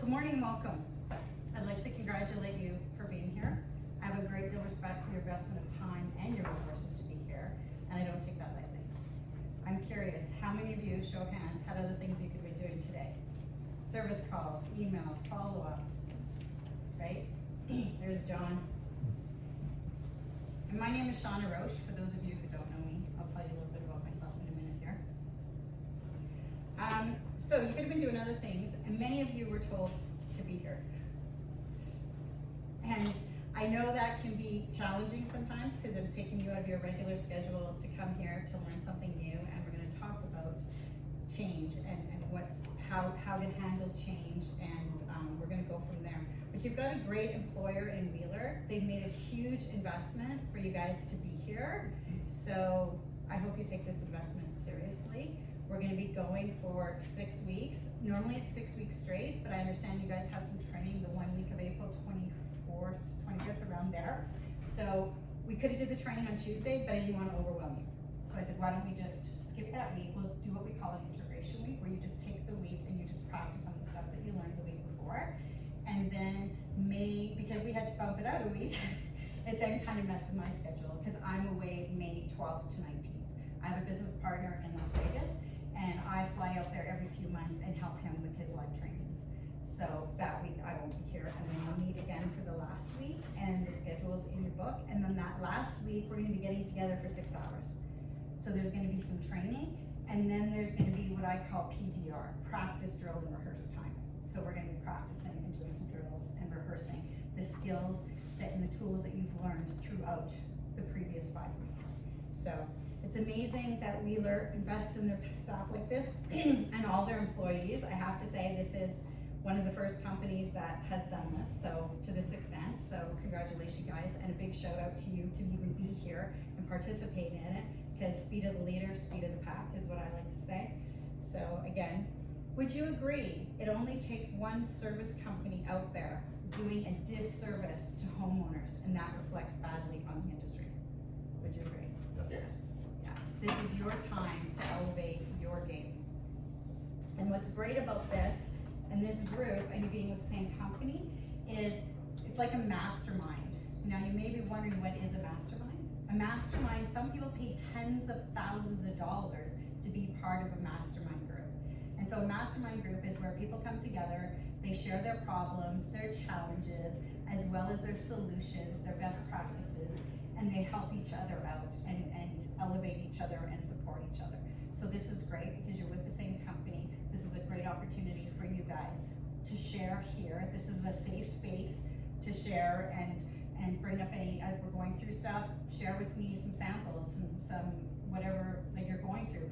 Good morning and welcome. I'd like to congratulate you for being here. I have a great deal of respect for your investment of time and your resources to be here, and I don't take that lightly. I'm curious, how many of you, show of hands, had other things you could be doing today? Service calls, emails, follow-up, right? There's John. And my name is Shauna Roche, for those of you who don't know me. I'll tell you a little bit about myself in a minute here. So you could have been doing other things, and many of you were told to be here. And I know that can be challenging sometimes because it's taking you out of your regular schedule to come here to learn something new, and we're going to talk about change and how to handle change, and we're going to go from there. But you've got a great employer in Wheeler. They've made a huge investment for you guys to be here, so I hope you take this investment seriously. We're going to be going for 6 weeks. Normally it's 6 weeks straight, but I understand you guys have some training the 1 week of April 24th, 25th, around there. So we could have did the training on Tuesday, but I didn't want to overwhelm you. So I said, why don't we just skip that week? We'll do what we call an integration week, where you just take the week and you just practice some of the stuff that you learned the week before. And then May, because we had to bump it out a week, it then kind of messed with my schedule because I'm away May 12th to 19th. I have a business partner in Las Vegas, and I fly out there every few months and help him with his live trainings. So that week I won't be here, and then we'll meet again for the last week, and the schedule is in your book. And then that last week we're going to be getting together for 6 hours. So there's going to be some training, and then there's going to be what I call PDR, practice, drill, and rehearse time. So we're going to be practicing and doing some drills and rehearsing the skills and the tools that you've learned throughout the previous 5 weeks. So it's amazing that Wheeler invests in their staff like this and all their employees. I have to say this is one of the first companies that has done this, so to this extent. So congratulations, guys, and a big shout out to you to even be here and participate in it, because speed of the leader, speed of the pack is what I like to say. So again, would you agree it only takes one service company out there doing a disservice to homeowners, and that reflects badly on the industry? Would you agree? Yes. This is your time to elevate your game. And what's great about this and this group and you being with the same company is it's like a mastermind. Now you may be wondering, what is a mastermind? A mastermind, some people pay tens of thousands of dollars to be part of a mastermind group. And so a mastermind group is where people come together, they share their problems, their challenges, as well as their solutions, their best practices, and they help each other out and elevate each other and support each other. So this is great because you're with the same company. This is a great opportunity for you guys to share here. This is a safe space to share and bring up any, as we're going through stuff, share with me some samples, some whatever that you're going through.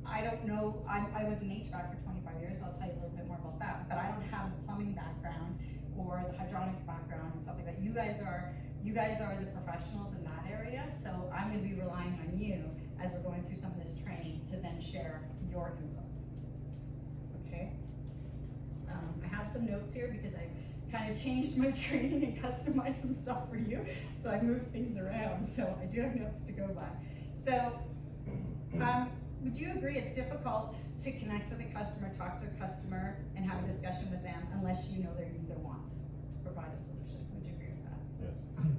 I don't know, I was in HVAC for 25 years, so I'll tell you a little bit more about that, but I don't have the plumbing background or the hydronics background and stuff like that. You guys are the professionals in that area, so I'm going to be relying on you as we're going through some of this training to then share your input. Okay? I have some notes here because I kind of changed my training and customized some stuff for you, so I moved things around, so I do have notes to go by. So, would you agree it's difficult to connect with a customer, talk to a customer, and have a discussion with them unless you know their needs or wants to provide a solution? Would you agree with that? Yes.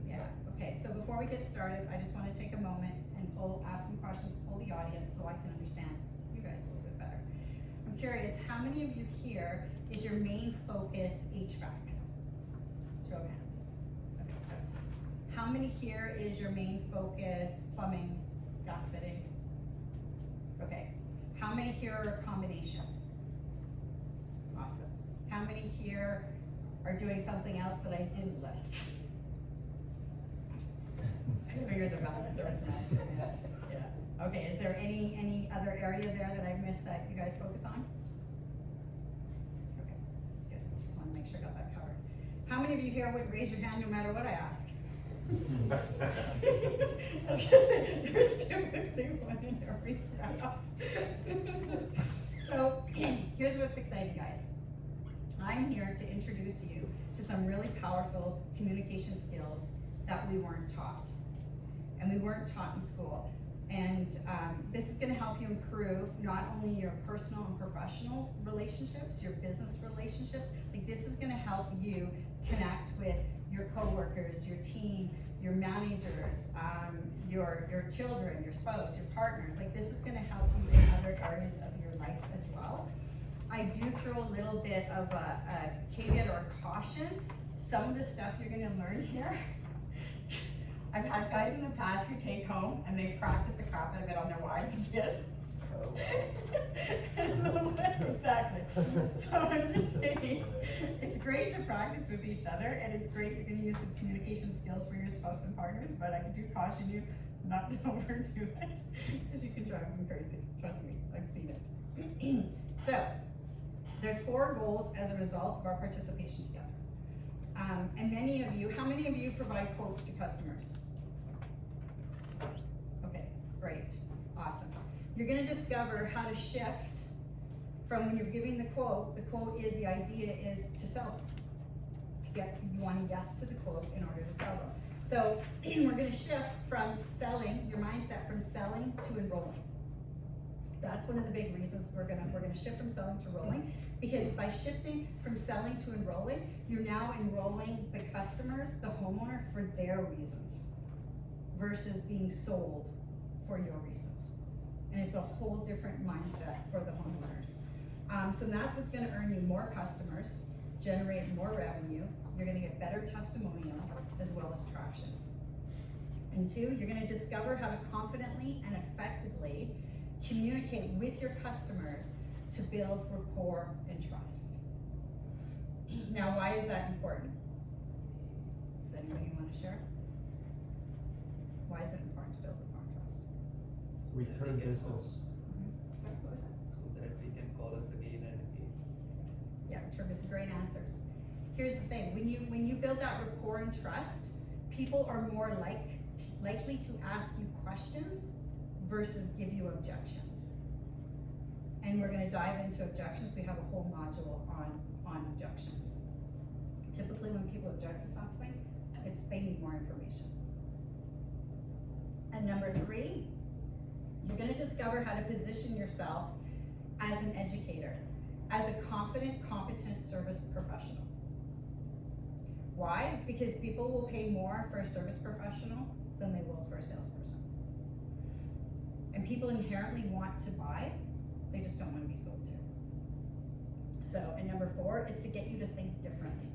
Yeah, okay, so before we get started, I just want to take a moment and ask some questions, poll the audience so I can understand you guys a little bit better. I'm curious, how many of you here is your main focus HVAC? Show of hands. Okay, good. How many here is your main focus plumbing, gas fitting? Okay. How many here are a combination? Awesome. How many here are doing something else that I didn't list? I know you're the values service manager. Yeah. Okay, is there any other area there that I've missed that you guys focus on? Okay, good. Just want to make sure I got that covered. How many of you here would raise your hand no matter what I ask? I was gonna say, there's typically one in every crowd. So, here's what's exciting, guys. I'm here to introduce you to some really powerful communication skills that we weren't taught. And we weren't taught in school. And this is gonna help you improve not only your personal and professional relationships, your business relationships, like this is gonna help you connect with your coworkers, your team, your managers, your children, your spouse, your partners. Like this is gonna help you in other areas of your life as well. I do throw a little bit of a caveat or a caution. Some of the stuff you're gonna learn here, I've had guys in the past who take home and they practice the crap out of it on their wives and kids. Oh, wow. Exactly. So I'm just saying, it's great to practice with each other, and it's great, you're gonna use some communication skills for your spouse and partners, but I do caution you not to overdo it, because you can drive them crazy, trust me, I've seen it. So, there's 4 goals as a result of our participation together. And many of you, how many of you provide quotes to customers? Okay, great, awesome. You're gonna discover how to shift from when you're giving the quote is, the idea is to sell them. You want a yes to the quote in order to sell them. So we're gonna shift from selling, your mindset from selling to enrolling. That's one of the big reasons we're gonna shift from selling to enrolling, because by shifting from selling to enrolling, you're now enrolling the customers, the homeowner, for their reasons versus being sold for your reasons. And it's a whole different mindset for the homeowners. So that's what's gonna earn you more customers, generate more revenue, you're gonna get better testimonials as well as traction. And 2, you're gonna discover how to confidently and effectively communicate with your customers to build rapport and trust. Now, why is that important? Does anybody want to share? Why is it important to build rapport and trust? Return business. Sorry, what was that? So that they can call us again and again. Yeah, return is great answers. Here's the thing, when you build that rapport and trust, people are more likely to ask you questions versus give you objections. And we're gonna dive into objections. We have a whole module on objections. Typically when people object to something, they need more information. And number 3, you're gonna discover how to position yourself as an educator, as a confident, competent service professional. Why? Because people will pay more for a service professional than they will for a salesperson. And people inherently want to buy, they just don't want to be sold to. So, and number 4 is to get you to think differently.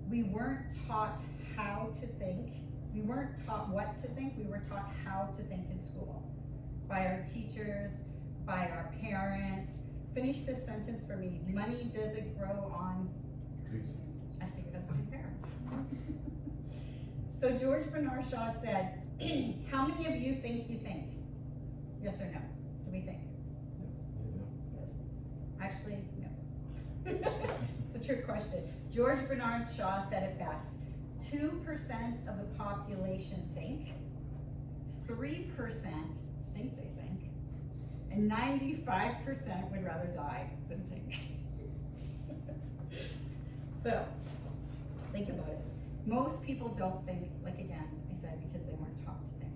We weren't taught how to think. We weren't taught what to think, we were taught how to think in school. By our teachers, by our parents. Finish this sentence for me. Money doesn't grow on trees. I see you have the same parents. So George Bernard Shaw said, how many of you think you think? Yes or no? Do we think? Yes. Actually, no. It's a trick question. George Bernard Shaw said it best. 2% of the population think, 3% think they think, and 95% would rather die than think. So, think about it. Most people don't think, like again, I said, because they weren't taught to think.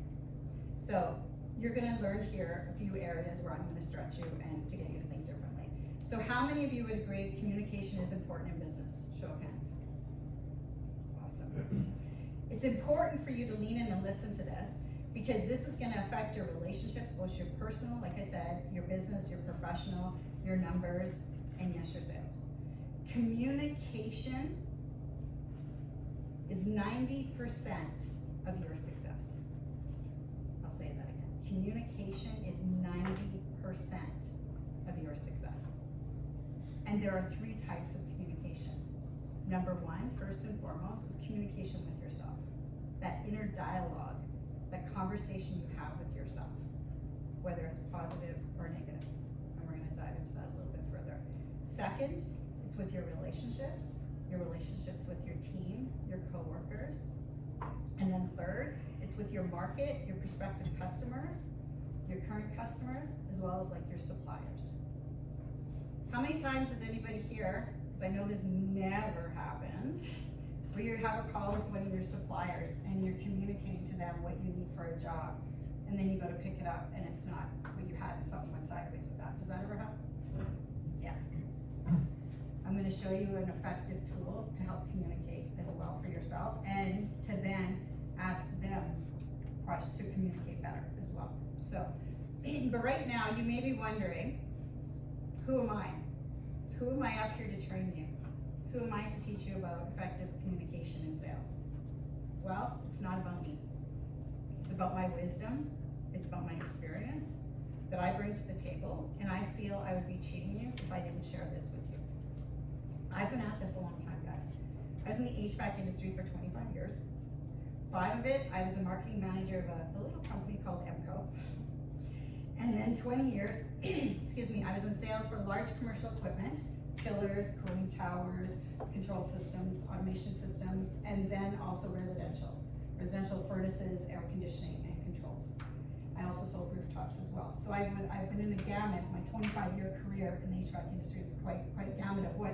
So, you're gonna learn here a few areas where I'm gonna stretch you and to get you to think differently. So how many of you would agree communication is important in business? Show of hands. Awesome. It's important for you to lean in and listen to this, because this is gonna affect your relationships, both your personal, like I said, your business, your professional, your numbers, and yes, your sales. Communication is 90% of your success. I'll say that again. Communication is 90% of your success. And there are 3 types of communication. Number 1, first and foremost, is communication with yourself. That inner dialogue, that conversation you have with yourself, whether it's positive or negative. And we're gonna dive into that a little bit further. Second, it's with your relationships with your team, your coworkers. And then third, it's with your market, your prospective customers, your current customers, as well as like your suppliers. How many times has anybody here, because I know this never happens, where you have a call with one of your suppliers and you're communicating to them what you need for a job, and then you go to pick it up and it's not what you had and something went sideways with that. Does that ever happen? Yeah. I'm gonna show you an effective tool to help communicate as well for yourself and to then ask them to communicate better as well. So, but right now you may be wondering, who am I? Who am I up here to train you? Who am I to teach you about effective communication in sales? Well, it's not about me. It's about my wisdom. It's about my experience that I bring to the table, and I feel I would be cheating you if I didn't share this with you. I've been at this a long time, guys. I was in the HVAC industry for 25 years. 5 of it, I was a marketing manager of a little company called Emco. And then 20 years, excuse me, I was in sales for large commercial equipment, chillers, cooling towers, control systems, automation systems, and then also residential furnaces, air conditioning, and controls. I also sold rooftops as well. So I've been in the gamut. My 25-year career in the HVAC industry is quite a gamut of what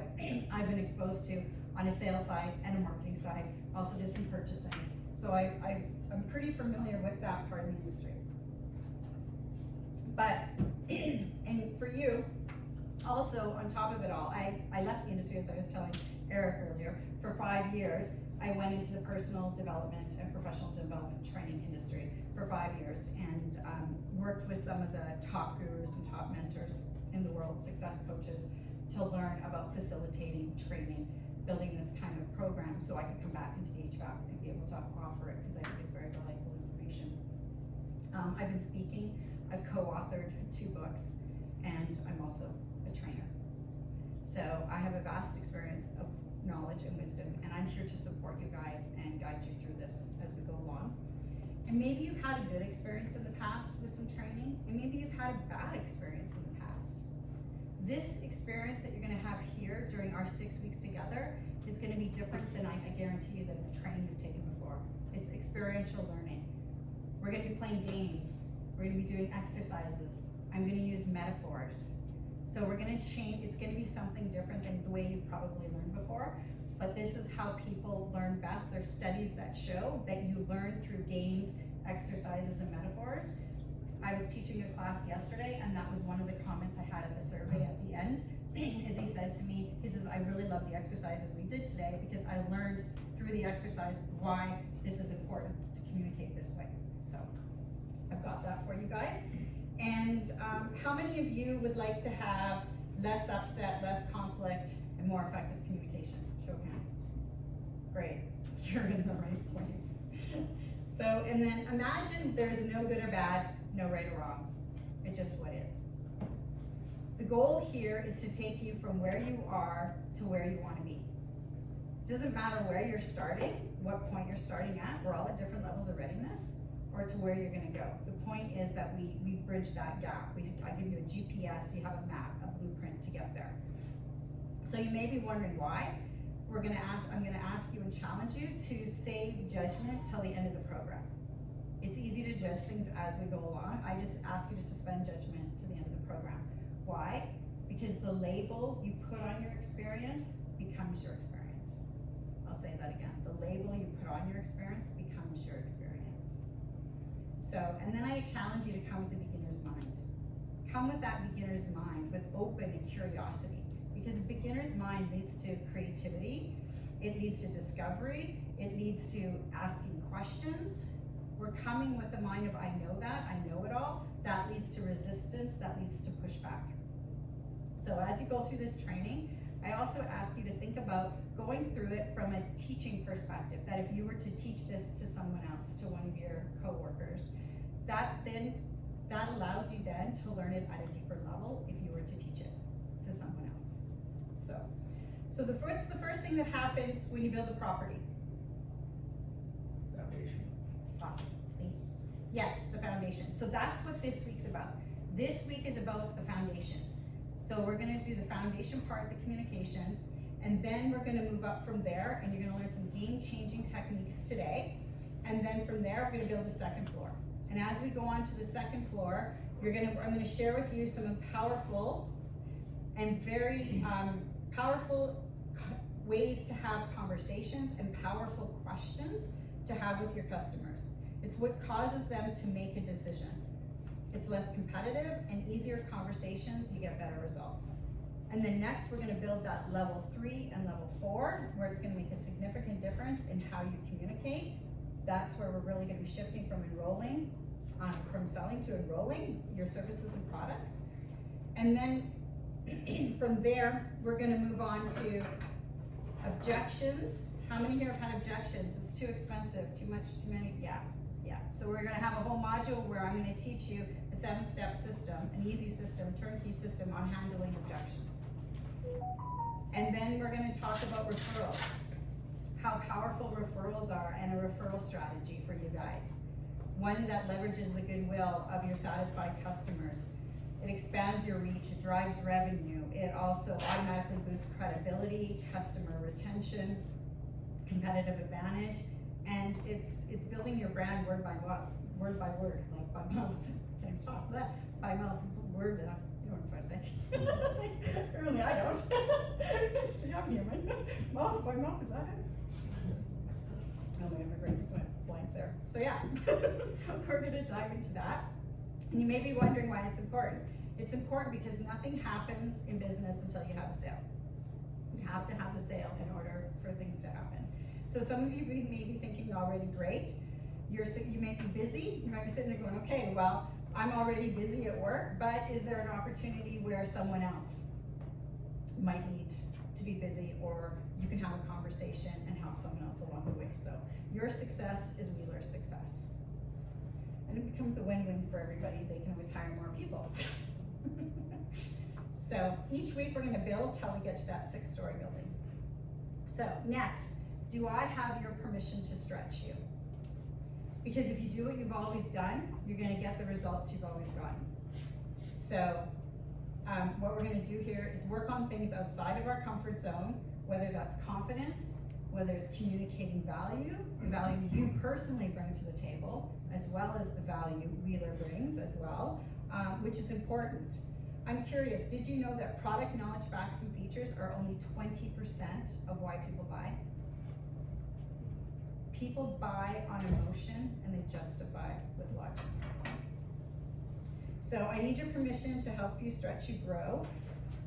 I've been exposed to on a sales side and a marketing side. Also did some purchasing. So I'm pretty familiar with that part of the industry. But, and for you, also on top of it all, I left the industry, as I was telling Eric earlier, for 5 years. I went into the personal development and professional development training industry for 5 years and worked with some of the top gurus and top mentors in the world, success coaches, to learn about facilitating, training, building this kind of program so I could come back into the HVAC and be able to offer it because I think it's very valuable information. I've been speaking, I've co-authored 2 books, and I'm also a trainer. So I have a vast experience of knowledge and wisdom, and I'm here to support you guys and guide you through this as we go along. And maybe you've had a good experience in the past with some training, and maybe you've had a bad experience in the past. This experience that you're gonna have here during our 6 weeks together is gonna be different than I guarantee you than the training you've taken before. It's experiential learning. We're gonna be playing games. We're gonna be doing exercises. I'm gonna use metaphors. So we're gonna change, it's gonna be something different than the way you've probably learned before, but this is how people learn best. There's studies that show that you learn through games, exercises, and metaphors. I was teaching a class yesterday, and that was one of the comments I had at the survey at the end, is he said to me, he says, I really love the exercises we did today because I learned through the exercise why this is important to communicate this way. So I've got that for you guys. And how many of you would like to have less upset, less conflict, and more effective communication? Show of hands. Great, you're in the right place. So, and then imagine there's no good or bad, no right or wrong. It's just what is. The goal here is to take you from where you are to where you want to be. Doesn't matter where you're starting, what point you're starting at, we're all at different levels of readiness, or to where you're gonna go. The point is that we bridge that gap. I give you a GPS, you have a map, a blueprint to get there. So you may be wondering why. I'm gonna ask you and challenge you to save judgment till the end of the program. It's easy to judge things as we go along. I just ask you to suspend judgment to the end of the program. Why? Because the label you put on your experience becomes your experience. I'll say that again. The label you put on your experience becomes your experience. So, and then I challenge you to come with a beginner's mind. Come with that beginner's mind with open and curiosity, because a beginner's mind leads to creativity, it leads to discovery, it leads to asking questions. We're coming with a mind of I know that, I know it all. That leads to resistance, that leads to pushback. So as you go through this training, I also ask you to think about going through it from a teaching perspective, that if you were to teach this to someone else, to one of your coworkers, that allows you then to learn it at a deeper level if you were to teach it to someone else. So what's the first thing that happens when you build a property? Foundation. Awesome, thank you. Yes, the foundation. So that's what this week's about. This week is about the foundation. So we're gonna do the foundation part of the communications, and then we're gonna move up from there, and you're gonna learn some game-changing techniques today. And then from there, we're gonna build the second floor. And as we go on to the second floor, I'm gonna share with you some powerful and very powerful ways to have conversations and powerful questions to have with your customers. It's what causes them to make a decision. It's less competitive and easier conversations, you get better results. And then next, we're gonna build that level 3 and level 4, where it's gonna make a significant difference in how you communicate. That's where we're really gonna be shifting from from selling to enrolling your services and products. And then from there, we're gonna move on to objections. How many here have had objections? It's too expensive, too much, too many, yeah. So we're gonna have a whole module where I'm gonna teach you a 7-step system, an easy system, turnkey system on handling objections. And then we're gonna talk about referrals, how powerful referrals are, and a referral strategy for you guys. One that leverages the goodwill of your satisfied customers. It expands your reach, it drives revenue, it also automatically boosts credibility, customer retention, competitive advantage, and it's building your brand word by word, like by mouth. Can't even talk that by mouth, word. You know what I'm trying to say? Apparently I don't. See, I'm human. Mouth by mouth, is that it? Oh my God, my brain just went blank there. So yeah, we're gonna dive into that. And you may be wondering why it's important. It's important because nothing happens in business until you have a sale. You have to have the sale in order for things to happen. So some of you may be thinking already, great. You may be busy. You might be sitting there going, okay, well, I'm already busy at work, but is there an opportunity where someone else might need to be busy, or you can have a conversation and help someone else along the way? So your success is Wheeler's success. And it becomes a win-win for everybody. They can always hire more people. So each week we're gonna build till we get to that 6-story building. So next, do I have your permission to stretch you? Because if you do what you've always done, you're gonna get the results you've always gotten. So what we're gonna do here is work on things outside of our comfort zone, whether that's confidence, whether it's communicating value, the value you personally bring to the table, as well as the value Wheeler brings as well, which is important. I'm curious, did you know that product knowledge, facts, and features are only 20% of why people buy? People buy on emotion and they justify with logic. So I need your permission to help you stretch you grow,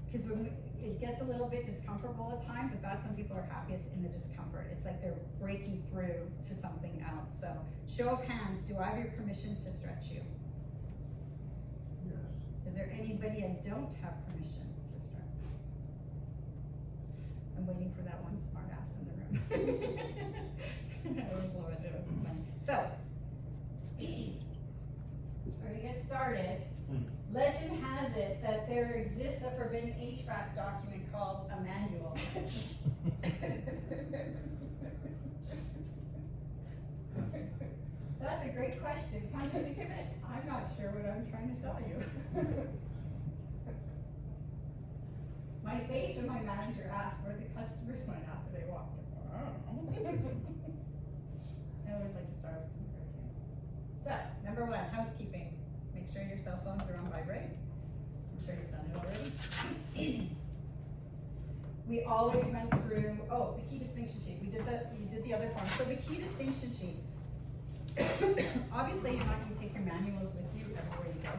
because when it gets a little bit discomfortable at times, but that's when people are happiest in the discomfort. It's like they're breaking through to something else. So show of hands, do I have your permission to stretch you? Yes. Is there anybody I don't have permission to stretch? I'm waiting for that one smart ass in the room. I always love it, it was funny. So, we're gonna get started. Legend has it that there exists a forbidden HVAC document called a manual. That's a great question. Come to think of it, I'm not sure what I'm trying to sell you. My face when my manager asked where the customers went after they walked in. I always like to start with some cartoons. So, number 1, housekeeping. Make sure your cell phones are on vibrate. I'm sure you've done it already. We already went through, the key distinction sheet. We did the other form. So the key distinction sheet. Obviously, you're not going to take your manuals with you everywhere you go,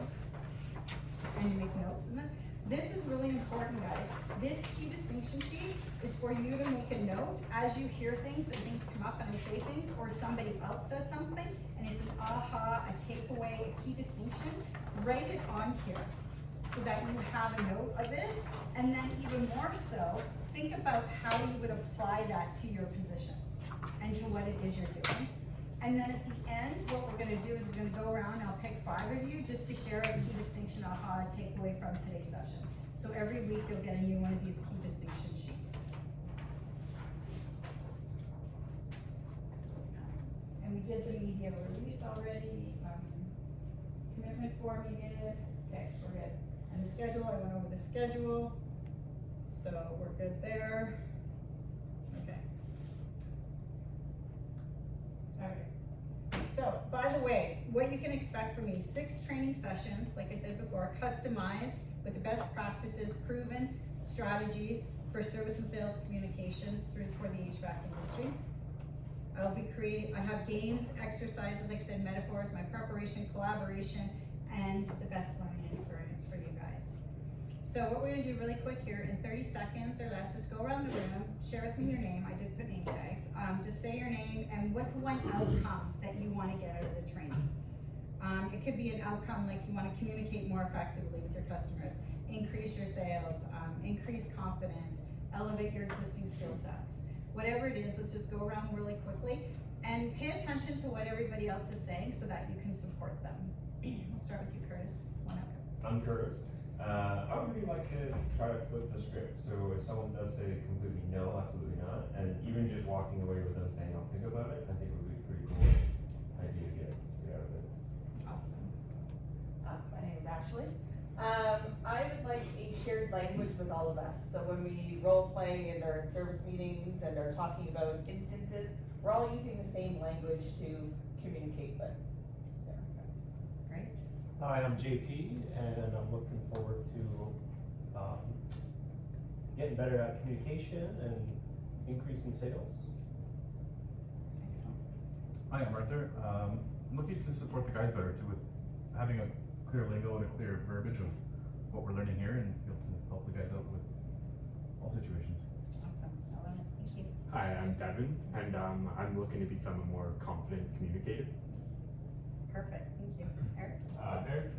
and you make notes in them. This is really important, guys. This key distinction sheet is for you to make a note as you hear things and things come up and I say things, or somebody else says something, and it's an aha, a takeaway, a key distinction. Write it on here so that you have a note of it, and then even more so, think about how you would apply that to your position and to what it is you're doing. And then at the end, what we're gonna do is we're gonna go around and I'll pick 5 of you just to share a key distinction aha takeaway from today's session. So every week you'll get a new one of these key distinction sheets. And we did the media release already. Commitment form we did. Okay, we're good. And the schedule, I went over the schedule. So we're good there. Okay. Alright, so by the way, what you can expect from me, 6 training sessions, like I said before, customized with the best practices, proven strategies for service and sales communications for the HVAC industry. I have games, exercises, like I said, metaphors, my preparation, collaboration, and the best learning experience for you guys. So what we're gonna do really quick here, in 30 seconds or less, just go around the room, share with me your name, I did put name tags, just say your name and what's one outcome that you wanna get out of the training. It could be an outcome like you wanna communicate more effectively with your customers, increase your sales, increase confidence, elevate your existing skill sets. Whatever it is, let's just go around really quickly and pay attention to what everybody else is saying so that you can support them. We'll start with you, Curtis. One outcome. I'm Curtis. I would really like to try to flip the script. So if someone does say completely no, absolutely not, and even just walking away with them saying I'll think about it, I think would be a pretty cool idea to get out of it. Awesome. My name is Ashley. I would like a shared language with all of us. So when we role play and are in service meetings and are talking about instances, we're all using the same language to communicate with. Great. Hi, I'm JP, and I'm looking forward to getting better at communication and increasing sales. Excellent. Hi, I'm Arthur. I'm looking to support the guys better too with having a clear lingo and a clear verbiage of what we're learning here and be able to help the guys out with all situations. Awesome. I love it. Thank you. Hi, I'm Devin, and I'm looking to become a more confident communicator. Perfect. Thank you. Eric. Eric,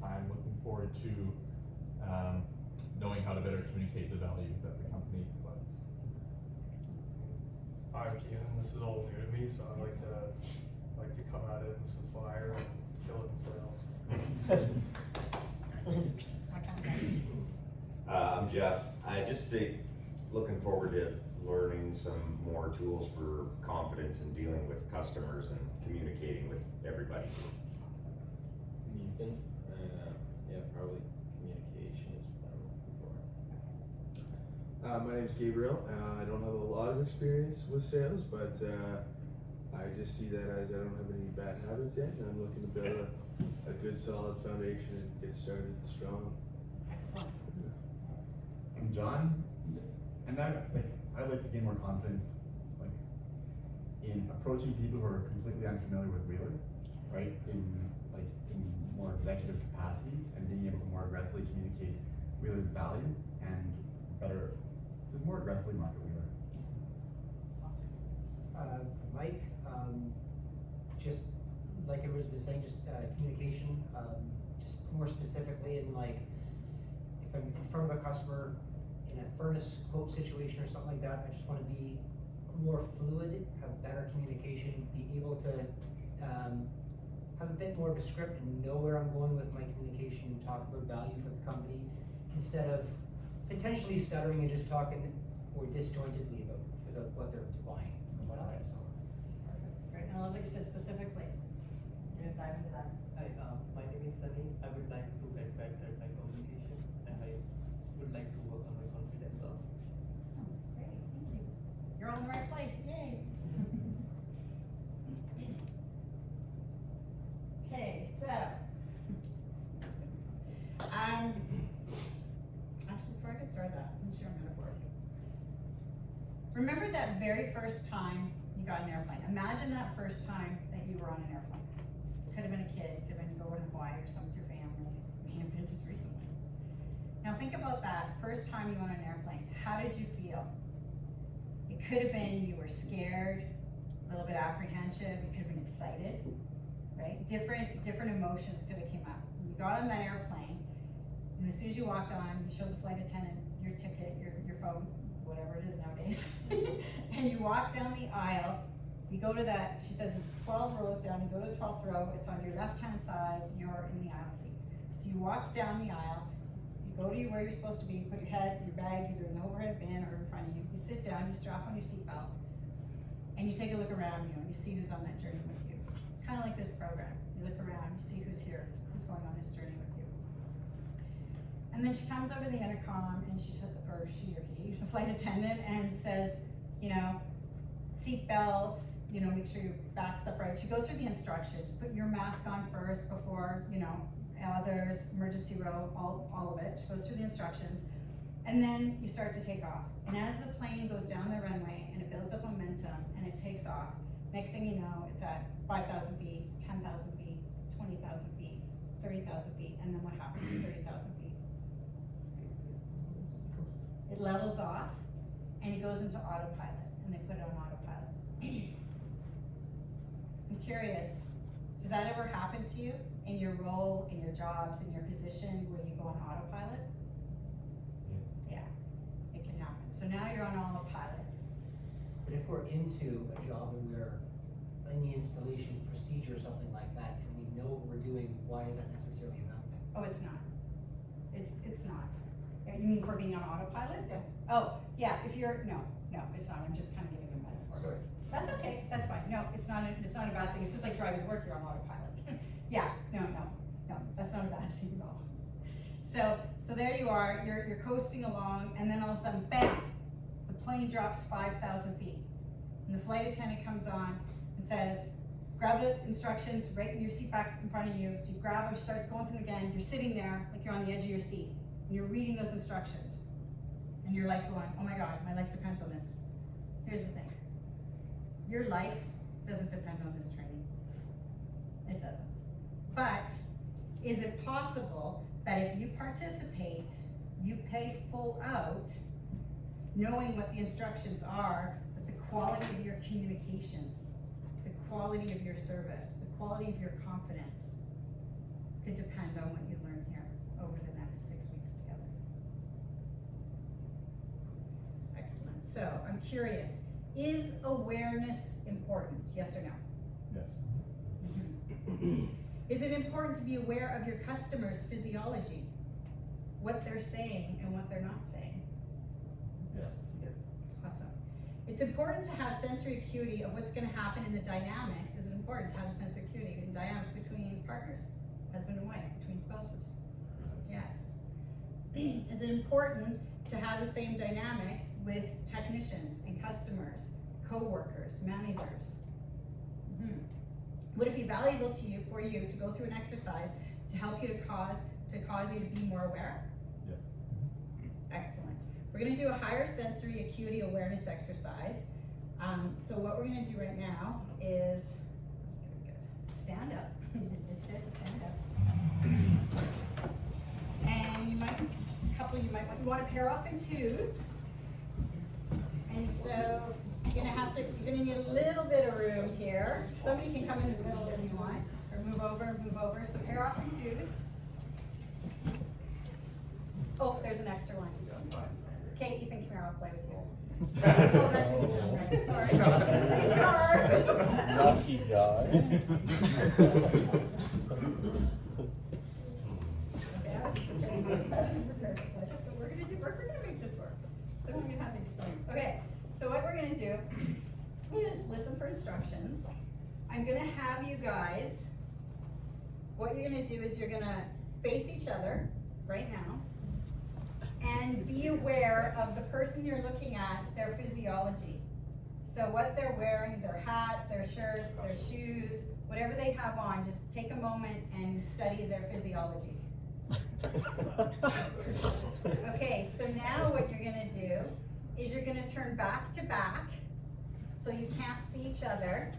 I'm looking forward to knowing how to better communicate the value that the company provides. I'm Keenan, this is all new to me, so I'd like to come at it with some fire and kill it in sales. What kind of I'm Jeff. I just looking forward to learning some more tools for confidence in dealing with customers and communicating with everybody. Ethan, yeah, probably communication is what I'm looking for. My name's Gabriel. I don't have a lot of experience with sales, but I just see that as I don't have any bad habits yet, and I'm looking to build a good solid foundation and get started strong. Excellent. I'm John, and I'd like to gain more confidence, in approaching people who are completely unfamiliar with Wheeler, right? In more executive capacities and being able to more aggressively communicate Wheeler's value and to more aggressively market Wheeler. Mike, just like everyone's been saying, just communication, just more specifically in if I'm in front of a customer in a furnace quote situation or something like that, I just want to be more fluid, have better communication, be able to have a bit more of a script and know where I'm going with my communication and talk about value for the company instead of potentially stuttering and just talking or disjointedly about what they're buying. Great. And I love that you said specifically. You're gonna dive into that. Hi, my name is Sunny. I would like to get better at my communication, and I would like to work on my confidence also. Awesome. Great. Thank you. You're all in the right place. Yay. Okay, so actually before I get started that, let me share a metaphor with you. Remember that very first time you got an airplane. Imagine that first time that you were on an airplane. Could have been a kid, could have been going to Hawaii or something with your family, may have been just recently. Now think about that first time you went on an airplane. How did you feel? It could have been you were scared, a little bit apprehensive, you could have been excited, right? Different emotions could have came up. When you got on that airplane, and as soon as you walked on, you showed the flight attendant your ticket, your phone, whatever it is nowadays, and you walk down the aisle, you go to that, she says it's 12 rows down, you go to the 12th row, it's on your left-hand side, you're in the aisle seat. So you walk down the aisle, you go to where you're supposed to be, put your bag either in the overhead bin or in front of you, you sit down, you strap on your seatbelt, and you take a look around you and you see who's on that journey with you. Kind of like this program. You look around, you see who's here, who's going on this journey with you. And then she comes over the intercom and she or he, the flight attendant, and says, seat belts, make sure your back's upright. She goes through the instructions. Put your mask on first before, others, emergency row, all of it. She goes through the instructions. And then you start to take off. And as the plane goes down the runway and it builds up momentum and it takes off, Next thing you know, it's at 5,000 feet, 10,000 feet, 20,000 feet, 30,000 feet, and then what happens at 30,000 feet? It levels off, and it goes into autopilot, and they put it on autopilot. I'm curious, does that ever happen to you in your role, in your jobs, in your position, where you go on autopilot? Yeah, it can happen. So now you're on autopilot. But if we're into a job and we're in the installation procedure or something like that, and we know what we're doing, why is that necessarily a bad thing? Oh, it's not. It's not. You mean for being on autopilot? Yeah. Oh, yeah, if you're, no, it's not. I'm just kind of giving a metaphor. Sorry. That's okay, that's fine. No, it's not a bad thing. It's just like driving to work, you're on autopilot. Yeah, no, that's not a bad thing at all. So there you are, you're coasting along, and then all of a sudden, bam, the plane drops 5,000 feet. And the flight attendant comes on and says, grab the instructions right in your seat back in front of you. So you grab them, starts going through them again. You're sitting there like you're on the edge of your seat, and you're reading those instructions. And you're like going, oh my God, my life depends on this. Here's the thing. Your life doesn't depend on this training. It doesn't. But is it possible that if you participate, you pay full out, knowing what the instructions are, but the quality of your communications, the quality of your service, the quality of your confidence could depend on what you learn here over the next 6 weeks together. Excellent. So I'm curious, is awareness important? Yes or no? Yes. Mm-hmm. Is it important to be aware of your customers' physiology? What they're saying and what they're not saying? Yes. Yes. Awesome. It's important to have sensory acuity of what's going to happen in the dynamics. Is it important to have the sensory acuity in dynamics between partners, husband and wife, between spouses? Yes. Is it important to have the same dynamics with technicians and customers, co-workers, managers? Mm-hmm. Would it be valuable for you to go through an exercise to help you to cause you to be more aware? Yes. Excellent. We're going to do a higher sensory acuity awareness exercise. So what we're going to do right now is, let's get a good stand up. It is a stand up. And you might want to pair off in twos. And so you're gonna need a little bit of room here. Somebody can come in the middle if you want, or move over. So pair off in twos. Oh, there's an extra one. Okay, Ethan, come here, I'll play with you. Oh, that didn't sound right, sorry. Lucky guy. Okay, I was prepared. We're gonna make this work. So I'm gonna have the experience. Okay, so what we're gonna do is listen for instructions. I'm gonna have you guys, what you're gonna do is you're gonna face each other right now and be aware of the person you're looking at, their physiology. So what they're wearing, their hat, their shirts, their shoes, whatever they have on, just take a moment and study their physiology. Okay, so now what you're gonna do is you're gonna turn back to back so you can't see each other.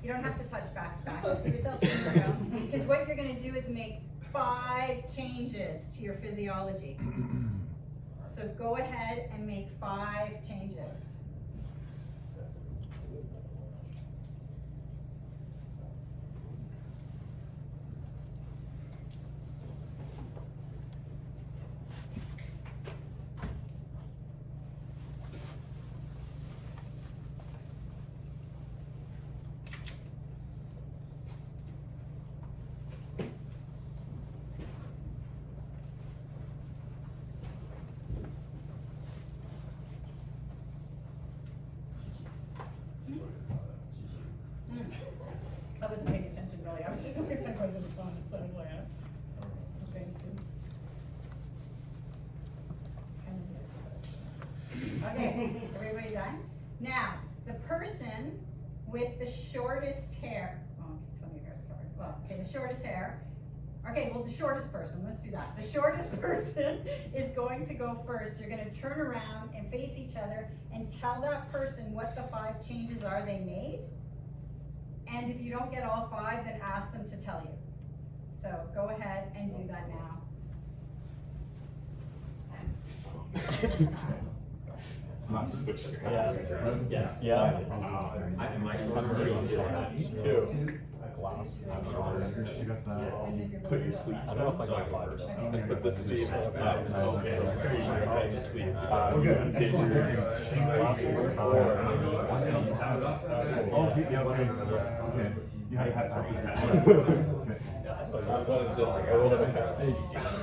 You don't have to touch back to back, just give yourself some room. Because what you're gonna do is make 5 changes to your physiology. So go ahead and make 5 changes. I wasn't paying attention really. I was just looking at my phone, so I was like, okay, just kind of the exercise. Okay, everybody done? Now, the person with the shortest hair, oh, okay, some of your hair is covered. Well, okay, the shortest hair. Okay, well, the shortest person, let's do that. The shortest person is going to go first. You're gonna turn around and face each other and tell that person what the 5 changes are they made. And if you don't get all 5, then ask them to tell you. So go ahead and do that now. Yeah. Yes. Yeah. Am I Two. Glass. You got that? Put your sleep. I don't know if I got 5 though. Okay. Put the sleeve. We're good. Excellent. Glasses. Oh, yeah, okay. You had to have these. Okay.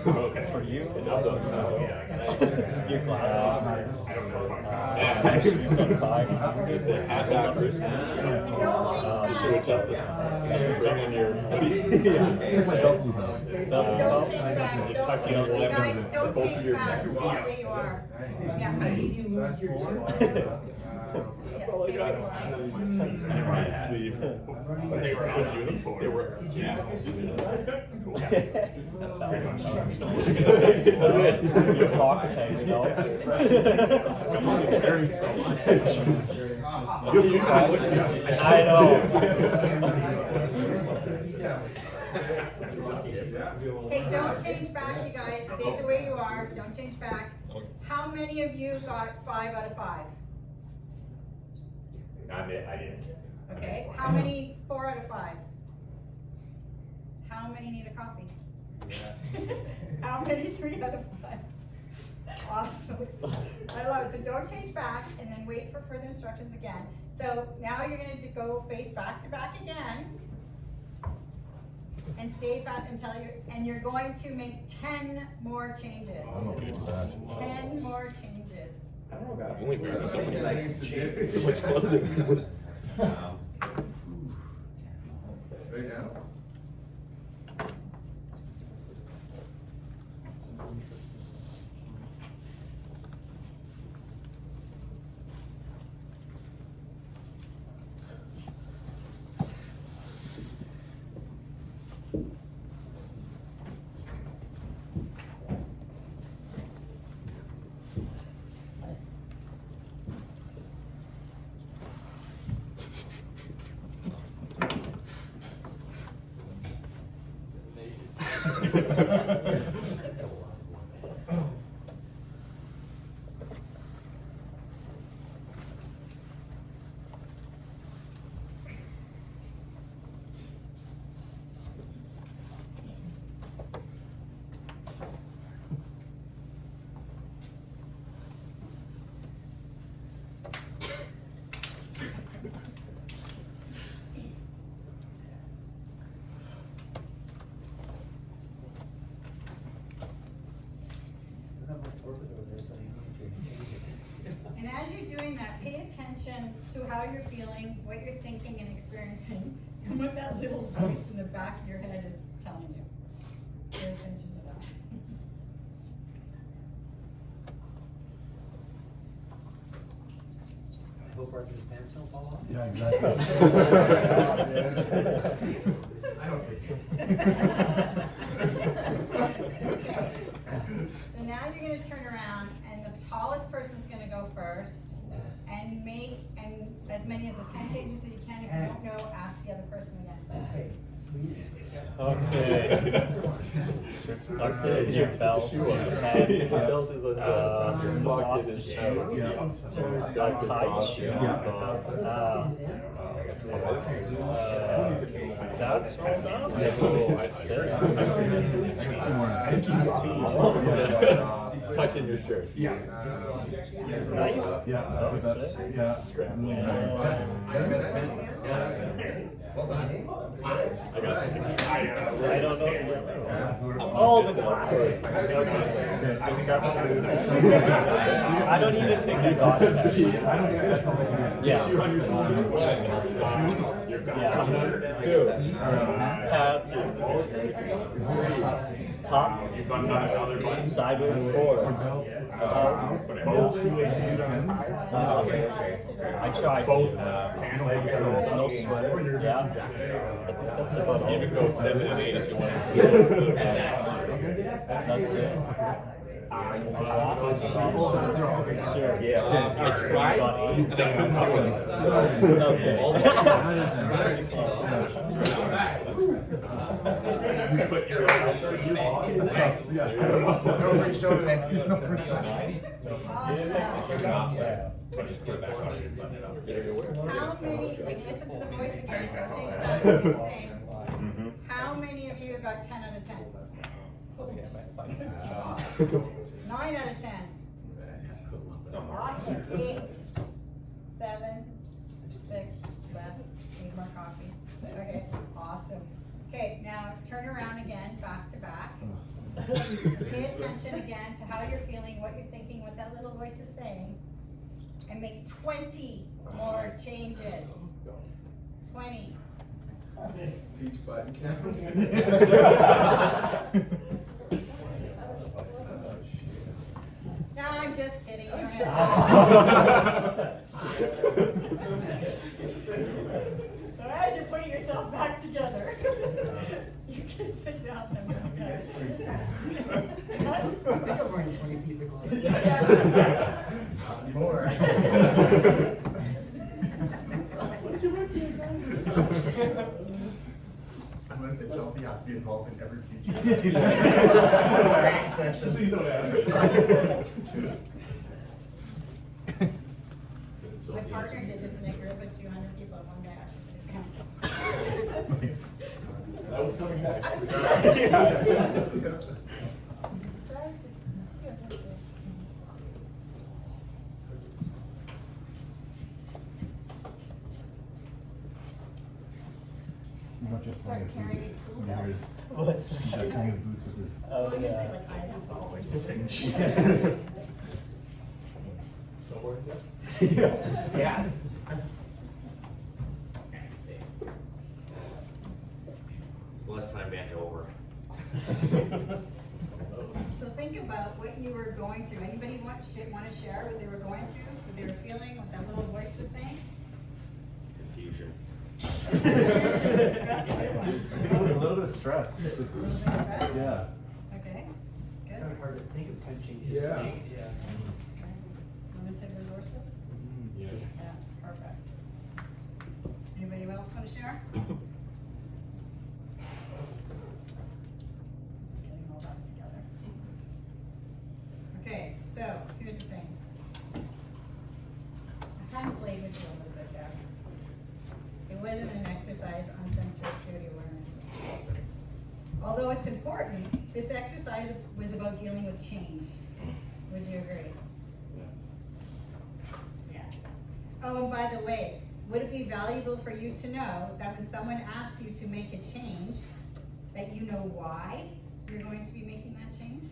Okay. For you, your glasses. Shoes untied. Is it hat backwards? Sure, it's just the thing in your Take my belt loop out. Don't change back, don't change, you guys, don't change back, stay the way you are. Yeah. That's all I got. Sleeve. They were out uniform. They were. Yeah. Your box hanging out. Come on, you're wearing so much. I know. Hey, don't change back, you guys, stay the way you are, don't change back. How many of you got 5 out of 5? I didn't. Okay, how many 4 out of 5? How many need a coffee? How many 3 out of 5? Awesome. I love it. So don't change back and then wait for further instructions again. So now you're going to go face back to back again. And stay fat until you're going to make 10 more changes. I'm okay with that. 10 more changes. I don't know, I'm only wearing so much clothing. Right now? And as you're doing that, pay attention to how you're feeling, what you're thinking and experiencing, and what that little voice in the back of your head is telling you. Pay attention to that. I hope Arthur's pants don't fall off. Yeah, exactly. I don't think. Okay. So now you're gonna turn around and the tallest person's gonna go first and make as many as the 10 changes that you can. If you don't know, ask the other person again. Okay, sweet. Okay. Shirt tucked in, your belt, your head, belt is undone. lost the shoe, untied shoe. That's rolled up. Six. Two more. Tuck in your shirt. Yeah. Knife? Yeah, that was it. Yeah. I don't know. Oh, the glasses. Okay. So 7. I don't even think I got that. I don't think that's all they do. Yeah. Yeah. 2. Hats. 3. Top. Sideways. 4. I tried to. No sweater. Yeah. I think that's about all. You can go 7 and 8 if you want. That's it. Sure. Yeah. I tried. They couldn't do it. Okay. You put your yeah. No free show today. No free Awesome. But just put it back on and button it up. How many, like, listen to the voice again, don't change it back, it's the same. Mm-hmm. How many of you got 10 out of 10? 9 out of 10. Awesome. 8, 7, 6, less. Need more coffee. Okay, awesome. Okay, now turn around again, back to back. Pay attention again to how you're feeling, what you're thinking, what that little voice is saying. And make 20 more changes. 20. Beach button count. No, I'm just kidding. You don't have to. So as you're putting yourself back together, you can sit down and I'm done. I think I'm wearing 20 pieces of clothes. Not anymore. I'm gonna say Chelsea has to be involved in every future. Section. Please don't ask. My partner did this in a group of 200 people in one day. I should just cancel. That was coming back. You're not just Start selling his carrying boots. tool When he wears- What's He's just selling his boots with his. Well, you say like I have balls. Snowboard, Yeah. Less time bent over. So think about what you were going through. Anybody want to share what they were going through, what they were feeling, what that little voice was saying? Confusion. A little bit of stress. A little bit of stress? Yeah. Okay, good. Kind of hard to think of 10 changes. Yeah. to make. Yeah. Limited resources? Yeah. Yeah, perfect. Anybody else want to share? Getting all that together. Okay, so here's the thing. I kind of played with you a little bit there. It wasn't an exercise on sensory acuity awareness. Although it's important, this exercise was about dealing with change. Would you agree? Yeah. Oh, and by the way, would it be valuable for you to know that when someone asks you to make a change, that you know why you're going to be making that change?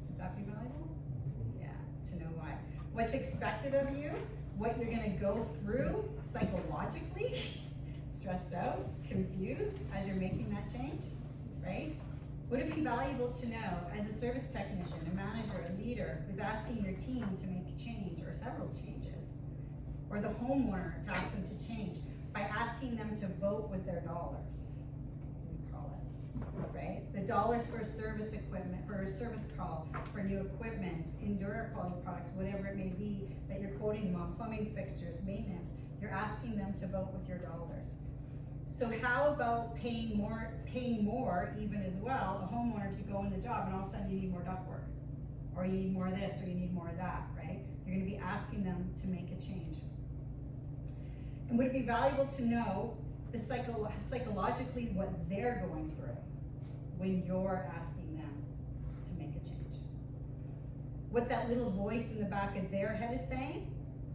Would that be valuable? Yeah, to know why. What's expected of you, what you're gonna go through psychologically, stressed out, confused as you're making that change, right? Would it be valuable to know as a service technician, a manager, a leader who's asking your team to make a change or several changes, or the homeowner to ask them to change by asking them to vote with their dollars, we call it, right? The dollars for service equipment, for a service call, for new equipment, indoor air quality products, whatever it may be that you're quoting them on, plumbing fixtures, maintenance, you're asking them to vote with your dollars. So how about paying more even as well, a homeowner, if you go in the job and all of a sudden you need more ductwork, or you need more of this, or you need more of that, right? You're gonna be asking them to make a change. And would it be valuable to know the psychologically what they're going through when you're asking them to make a change? What that little voice in the back of their head is saying?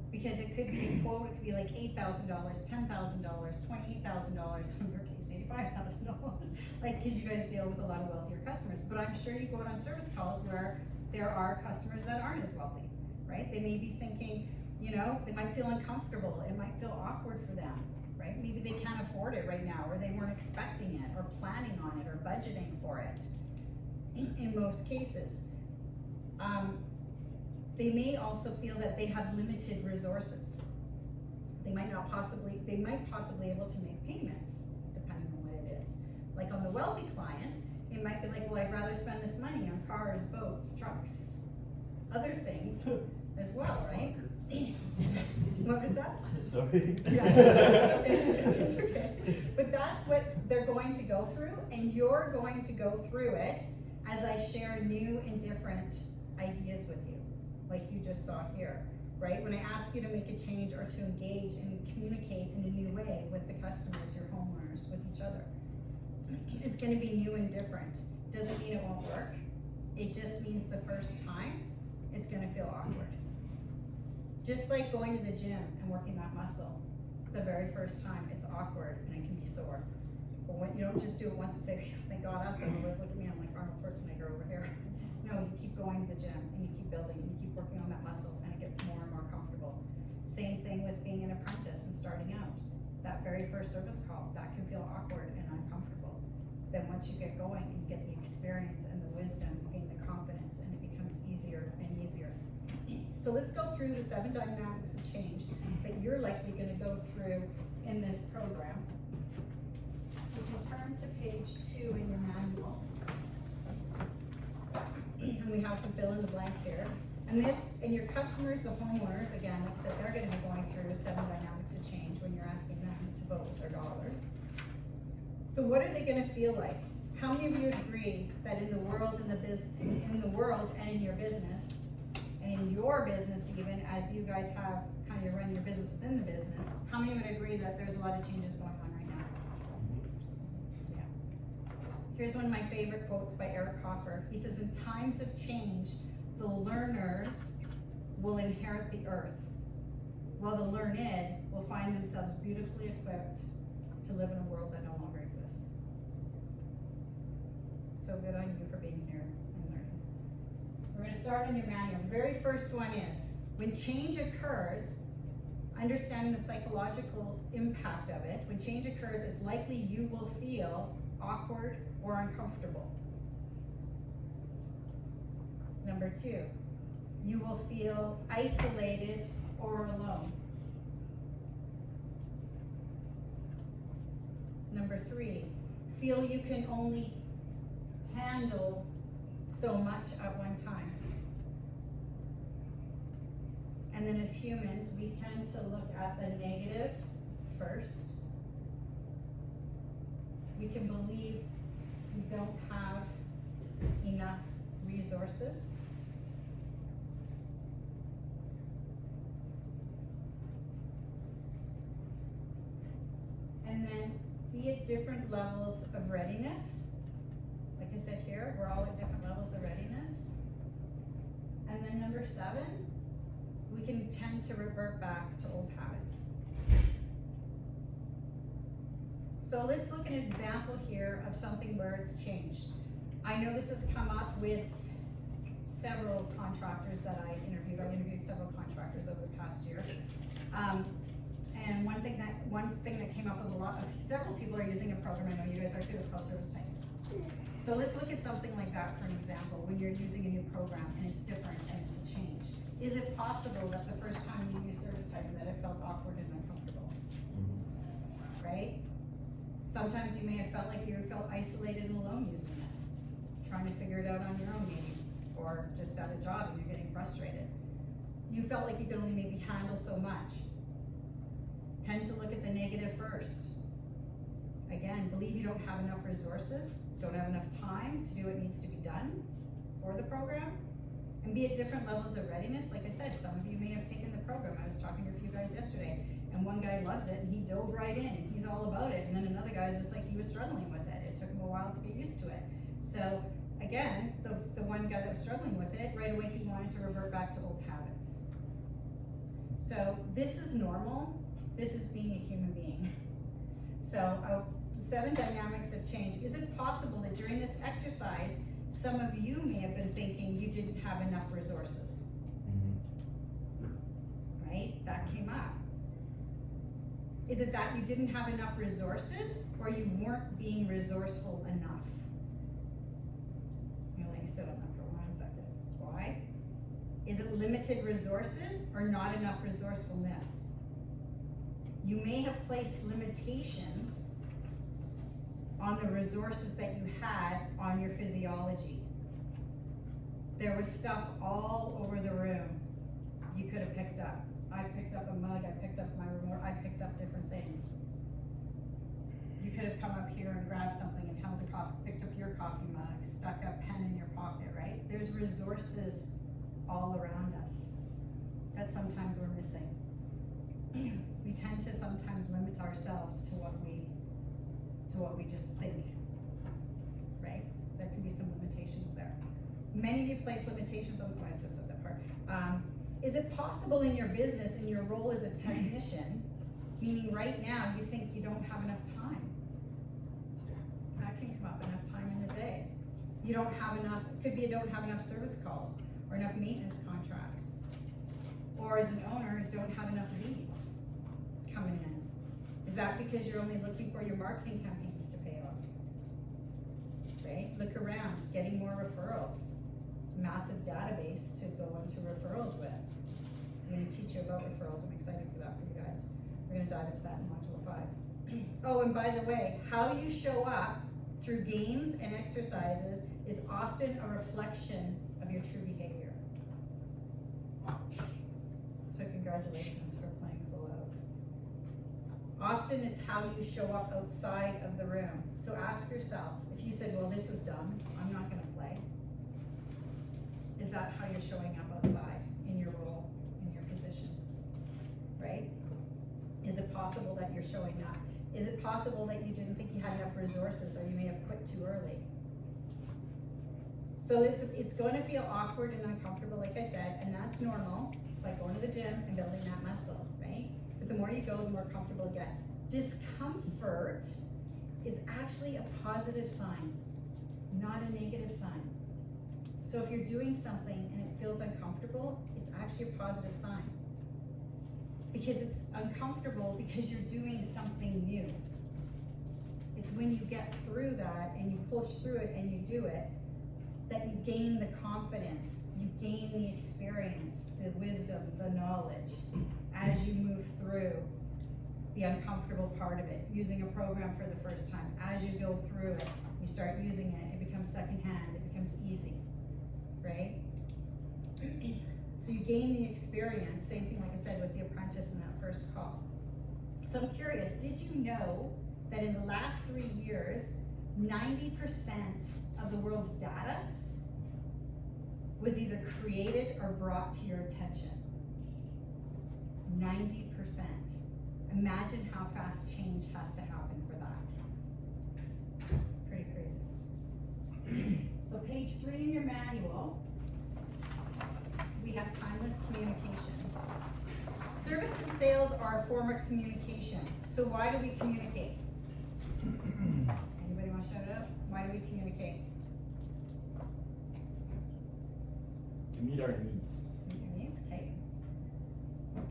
Because it could be a quote, it could be like $8,000, $10,000, $28,000, in your case, $85,000. Like, because you guys deal with a lot of wealthier customers. But I'm sure you go out on service calls where there are customers that aren't as wealthy, right? They may be thinking, you know, they might feel uncomfortable, it might feel awkward for them, right? Maybe they can't afford it right now, or they weren't expecting it, or planning on it, or budgeting for it, in most cases. They may also feel that they have limited resources. They might possibly able to make payments, depending on what it is. Like on the wealthy clients, it might be like, well, I'd rather spend this money on cars, boats, trucks, other things as well, right? What was that? Sorry. Yeah, it's okay. But that's what they're going to go through, and you're going to go through it as I share new and different ideas with you, like you just saw here, right? When I ask you to make a change or to engage and communicate in a new way with the customers, your homeowners, with each other. It's gonna be new and different. Doesn't mean it won't work. It just means the first time, it's gonna feel awkward. Just like going to the gym and working that muscle, the very first time, it's awkward and it can be sore. But when you don't just do it once and say, thank God that's over with, look at me, I'm like Arnold Schwarzenegger over here. No, you keep going to the gym and you keep building and you keep working on that muscle and it gets more and more comfortable. Same thing with being an apprentice and starting out. That very first service call, that can feel awkward and uncomfortable. Then once you get going and you get the experience and the wisdom, you gain the confidence and it becomes easier and easier. So let's go through the 7 dynamics of change that you're likely gonna go through in this program. So you can turn to page 2 in your manual. And we have some fill in the blanks here. And this, and your customers, the homeowners, again, like I said, they're gonna be going through 7 dynamics of change when you're asking them to vote with their dollars. So what are they gonna feel like? How many of you agree that in the world, in the world and in your business, and in your business even, as you guys have kind of run your business within the business, how many would agree that there's a lot of changes going on right now? Yeah. Here's one of my favorite quotes by Eric Hoffer. He says, in times of change, the learners will inherit the earth, while the learned will find themselves beautifully equipped to live in a world that no longer exists. So good on you for being here and learning. We're going to start in your manual. The very first one is, when change occurs, understanding the psychological impact of it, when change occurs, it's likely you will feel awkward or uncomfortable. Number 2, you will feel isolated or alone. Number 3, feel you can only handle so much at one time. And then as humans, we tend to look at the negative first. We can believe we don't have enough resources. And then be at different levels of readiness. Like I said here, we're all at different levels of readiness. And then number 7, we can tend to revert back to old habits. So let's look at an example here of something where it's changed. I know this has come up with several contractors that I interviewed. I interviewed several contractors over the past year. And one thing that came up with several people are using a program, I know you guys are too, it's called Service Type. So let's look at something like that for an example, when you're using a new program and it's different and it's a change. Is it possible that the first time you used Service Type that it felt awkward and uncomfortable? Right? Sometimes you may have felt like you felt isolated and alone using it, trying to figure it out on your own maybe, or just at a job and you're getting frustrated. You felt like you could only maybe handle so much. Tend to look at the negative first. Again, believe you don't have enough resources, don't have enough time to do what needs to be done for the program, and be at different levels of readiness. Like I said, some of you may have taken the program. I was talking to a few guys yesterday, and one guy loves it, and he dove right in, and he's all about it, and then another guy was just like, he was struggling with it. It took him a while to get used to it. So again, the one guy that was struggling with it, right away he wanted to revert back to old habits. So this is normal. This is being a human being. So 7 dynamics of change. Is it possible that during this exercise, some of you may have been thinking you didn't have enough resources? Right? That came up. Is it that you didn't have enough resources, or you weren't being resourceful enough? I'm gonna let you sit on that for 1 second. Why? Is it limited resources or not enough resourcefulness? You may have placed limitations on the resources that you had on your physiology. There was stuff all over the room you could have picked up. I picked up a mug, I picked up my remote, I picked up different things. You could have come up here and grabbed something and held the coffee, picked up your coffee mug, stuck a pen in your pocket, right? There's resources all around us that sometimes we're missing. We tend to sometimes limit ourselves to what we just think, right? There can be some limitations there. Many of you place limitations on, I just said that part. Is it possible in your business, in your role as a technician, meaning right now you think you don't have enough time? That can come up, enough time in the day. You don't have enough, it could be you don't have enough service calls or enough maintenance contracts. Or as an owner, you don't have enough leads coming in. Is that because you're only looking for your marketing campaigns to pay off? Right? Look around, getting more referrals. Massive database to go into referrals with. I'm going to teach you about referrals. I'm excited for that for you guys. We're going to dive into that in Module 5. Oh, and by the way, how you show up through games and exercises is often a reflection of your true behavior. So congratulations for playing full out. Often it's how you show up outside of the room. So ask yourself, if you said, well, this is dumb, I'm not going to play. Is that how you're showing up outside in your role, in your position, right? Is it possible that you're showing up? Is it possible that you didn't think you had enough resources or you may have quit too early? So it's going to feel awkward and uncomfortable, like I said, and that's normal. It's like going to the gym and building that muscle, right? But the more you go, the more comfortable it gets. Discomfort is actually a positive sign, not a negative sign. So if you're doing something and it feels uncomfortable, it's actually a positive sign. Because it's uncomfortable because you're doing something new. It's when you get through that and you push through it and you do it, that you gain the confidence, you gain the experience, the wisdom, the knowledge, as you move through the uncomfortable part of it. Using a program for the first time, as you go through it, you start using it, it becomes secondhand, it becomes easy. Right? So you gain the experience, same thing like I said with the apprentice in that first call. So I'm curious, did you know that in the last 3 years, 90% of the world's data was either created or brought to your attention? 90%. Imagine how fast change has to happen for that. Pretty crazy. So page 3 in your manual, we have timeless communication. Service and sales are a form of communication. So why do we communicate? Anybody want to shout it out? Why do we communicate? To meet our needs. Meet your needs, okay.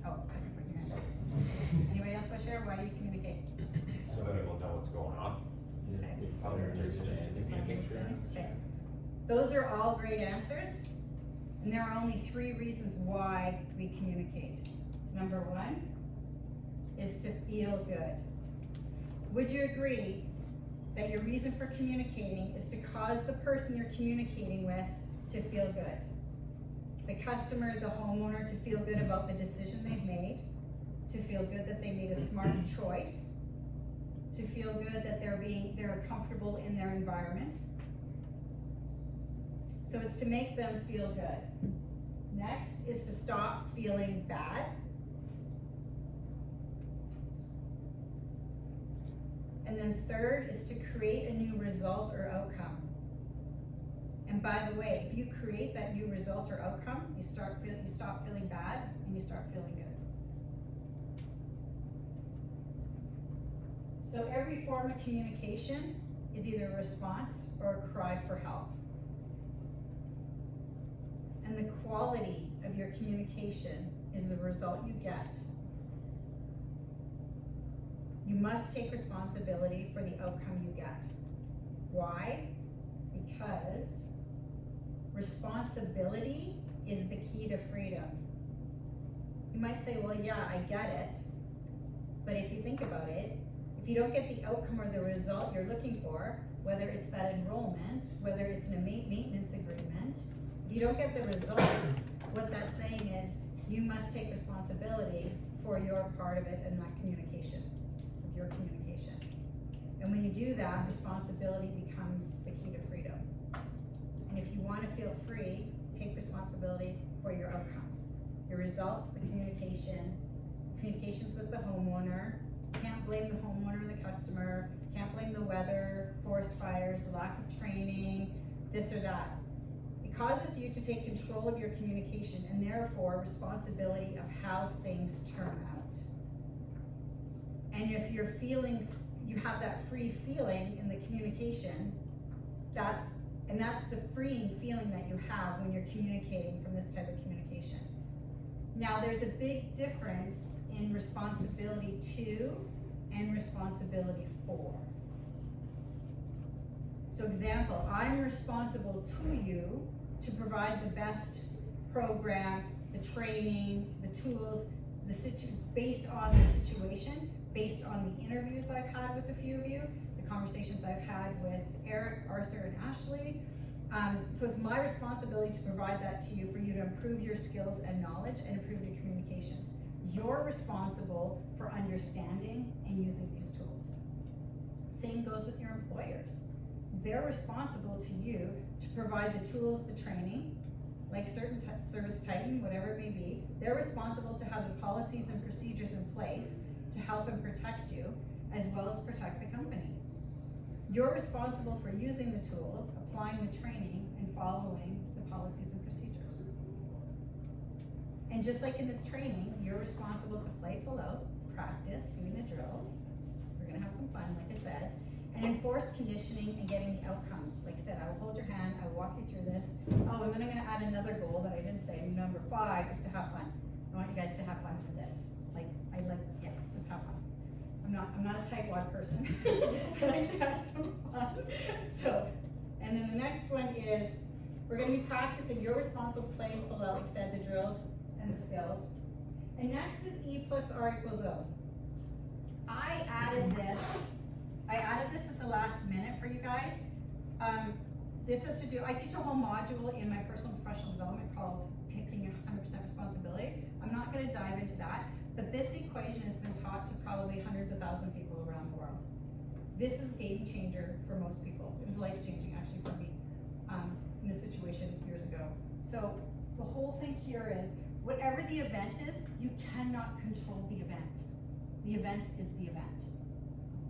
Oh, I didn't put your hand up. Anybody else want to share? Why do you communicate? So that we'll know what's going on. Okay. Understand. Okay. Those are all great answers, and there are only 3 reasons why we communicate. Number 1 is to feel good. Would you agree that your reason for communicating is to cause the person you're communicating with to feel good? The customer, the homeowner, to feel good about the decision they've made, to feel good that they made a smart choice, to feel good that they're comfortable in their environment. So it's to make them feel good. Next is to stop feeling bad. And then third is to create a new result or outcome. And by the way, if you create that new result or outcome, you stop feeling bad and you start feeling good. So every form of communication is either a response or a cry for help. And the quality of your communication is the result you get. You must take responsibility for the outcome you get. Why? Because responsibility is the key to freedom. You might say, well, yeah, I get it. But if you think about it, if you don't get the outcome or the result you're looking for, whether it's that enrollment, whether it's in a maintenance agreement, if you don't get the result, what that's saying is you must take responsibility for your part of it in that communication, of your communication. And when you do that, responsibility becomes the key to freedom. And if you want to feel free, take responsibility for your outcomes, your results, the communications with the homeowner. Can't blame the homeowner or the customer, can't blame the weather, forest fires, the lack of training, this or that. It causes you to take control of your communication and therefore responsibility of how things turn out. And if you're feeling, you have that free feeling in the communication, that's the freeing feeling that you have when you're communicating from this type of communication. Now, there's a big difference in responsibility to and responsibility for. So example, I'm responsible to you to provide the best program, the training, the tools, based on the situation, based on the interviews I've had with a few of you, the conversations I've had with Eric, Arthur, and Ashley. So it's my responsibility to provide that to you for you to improve your skills and knowledge and improve your communications. You're responsible for understanding and using these tools. Same goes with your employers. They're responsible to you to provide the tools, the training, like certain Service Titan, whatever it may be. They're responsible to have the policies and procedures in place to help and protect you, as well as protect the company. You're responsible for using the tools, applying the training, and following the policies and procedures. And just like in this training, you're responsible to play full out, practice doing the drills. We're gonna have some fun, like I said, and enforce conditioning and getting the outcomes. Like I said, I will hold your hand, I will walk you through this. Oh, and then I'm gonna add another goal that I didn't say. Number 5 is to have fun. I want you guys to have fun with this. Yeah, let's have fun. I'm not a tightwad person. I like to have some fun. So, and then the next one is, we're gonna be practicing, you're responsible for playing full out, like I said, the drills and the skills. And next is E plus R equals O. I added this at the last minute for you guys. This has to do, I teach a whole module in my personal and professional development called Taking 100% Responsibility. I'm not gonna dive into that, but this equation has been taught to probably hundreds of thousands of people around the world. This is game changer for most people. It was life changing actually for me in a situation years ago. So the whole thing here is, whatever the event is, you cannot control the event. The event is the event.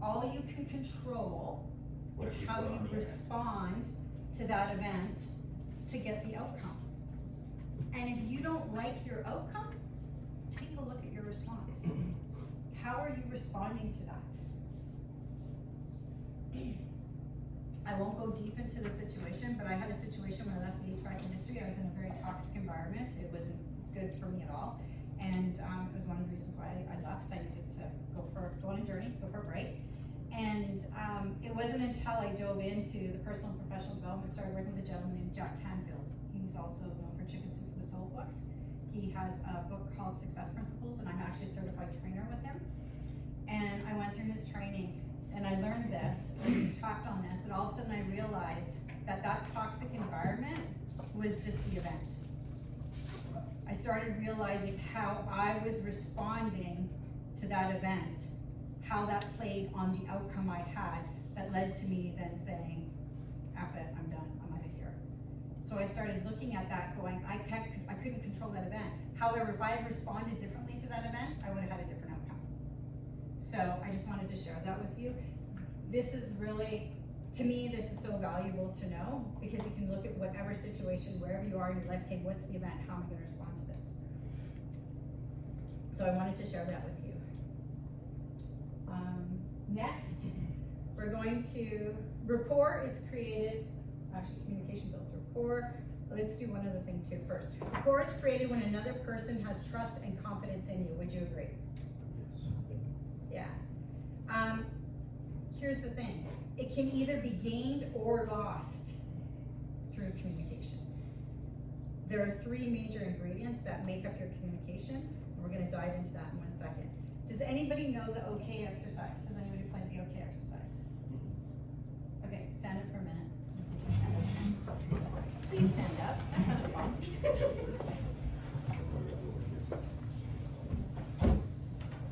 All you can control is how you respond to that event to get the outcome. And if you don't like your outcome, take a look at your response. How are you responding to that? I won't go deep into the situation, but I had a situation when I left the HVAC industry. I was in a very toxic environment. It wasn't good for me at all. And it was one of the reasons why I left. I needed to go on a journey, go for a break. And it wasn't until I dove into the personal and professional development, started working with a gentleman named Jack Canfield. He's also known for Chicken Soup for the Soul books. He has a book called Success Principles, and I'm actually a certified trainer with him. And I went through his training, and I learned this, and we talked on this, and all of a sudden I realized that that toxic environment was just the event. I started realizing how I was responding to that event, how that played on the outcome I had that led to me then saying, F it, I'm done, I'm out of here. So I started looking at that going, I couldn't control that event. However, if I had responded differently to that event, I would have had a different outcome. So I just wanted to share that with you. This is really, to me, this is so valuable to know, because you can look at whatever situation, wherever you are in your life, okay, what's the event, how am I gonna respond to this? So I wanted to share that with you. Next, we're going to, rapport is created, actually communication builds rapport. Let's do one other thing too first. Rapport is created when another person has trust and confidence in you. Would you agree? Yes. Yeah. Here's the thing. It can either be gained or lost through communication. There are 3 major ingredients that make up your communication, and we're gonna dive into that in 1 second. Does anybody know the OK exercise? Has anybody played the OK exercise? Okay, stand up for a minute. Stand up. Please stand up. That's not the boss.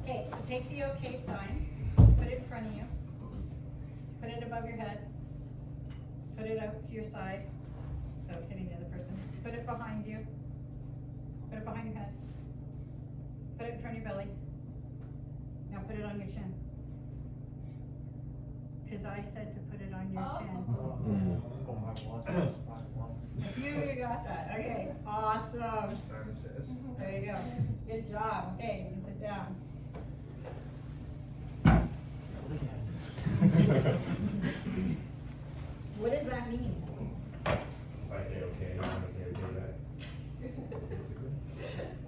Okay, so take the okay sign, put it in front of you, put it above your head, put it out to your side, without hitting the other person, put it behind you, put it behind your head, put it in front of your belly, now put it on your chin. Cause I said to put it on your chin. Oh, my watch. You got that, okay, awesome. Simon says. There you go, good job, okay, you can sit down. What does that mean? If I say okay, you're gonna say okay back. Basically.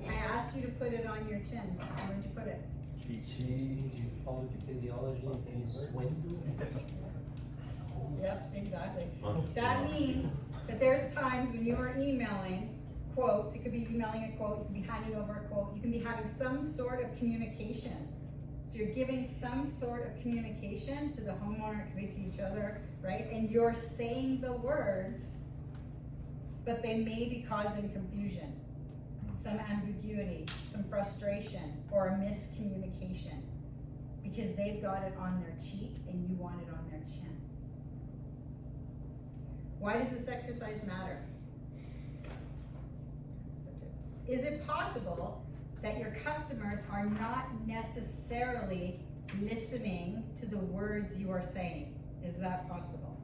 I asked you to put it on your chin, where'd you put it? You follow the physiology and swim. Yep, exactly. That means that there's times when you are emailing quotes, you could be emailing a quote, you could be handing over a quote, you can be having some sort of communication. So you're giving some sort of communication to the homeowner, it could be to each other, right? And you're saying the words, but they may be causing confusion, some ambiguity, some frustration, or a miscommunication, because they've got it on their cheek and you want it on their chin. Why does this exercise matter? Is it possible that your customers are not necessarily listening to the words you are saying? Is that possible?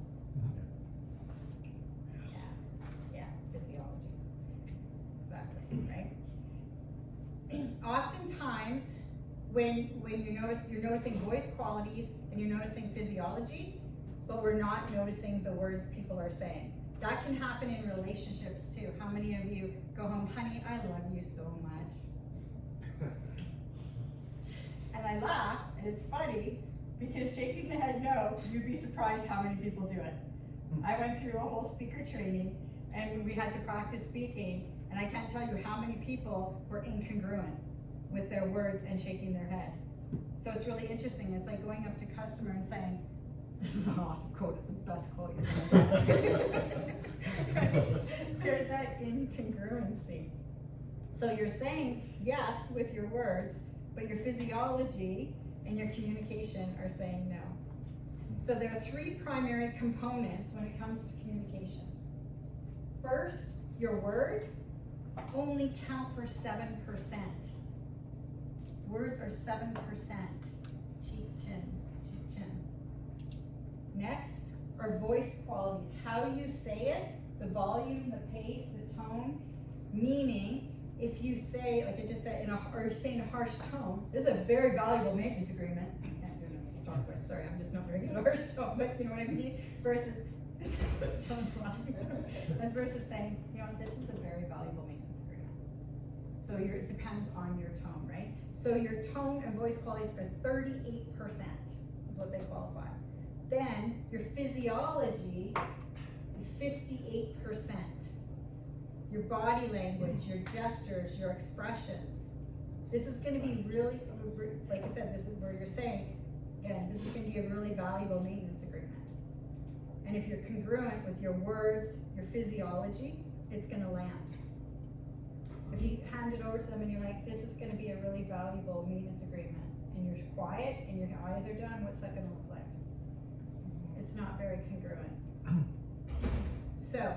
Yeah, physiology. Exactly, right? Oftentimes, when you're noticing voice qualities and you're noticing physiology, but we're not noticing the words people are saying. That can happen in relationships too. How many of you go home, honey, I love you so much? And I laugh, and it's funny, because shaking the head no, you'd be surprised how many people do it. I went through a whole speaker training, and we had to practice speaking, and I can't tell you how many people were incongruent with their words and shaking their head. So it's really interesting. It's like going up to customer and saying, this is an awesome quote, it's the best quote you've ever had. There's that incongruency. So you're saying yes with your words, but your physiology and your communication are saying no. So there are three primary components when it comes to communications. First, your words only count for 7%. Words are 7%. Cheek, chin, cheek, chin. Next are voice qualities. How you say it, the volume, the pace, the tone. Meaning, if you say, like I just said, or you say in a harsh tone, this is a very valuable maintenance agreement. I can't do it in a strong voice, sorry, I'm just not very good at harsh tone, but you know what I mean? Versus, this tone's loud. As versus saying, you know, this is a very valuable maintenance agreement. So it depends on your tone, right? So your tone and voice qualities are 38% is what they qualify. Then your physiology is 58%. Your body language, your gestures, your expressions. This is going to be really, like I said, this is where you're saying, again, this is going to be a really valuable maintenance agreement. And if you're congruent with your words, your physiology, it's going to land. If you hand it over to them and you're like, this is going to be a really valuable maintenance agreement, and you're quiet and your eyes are done, what's that going to look like? It's not very congruent. So,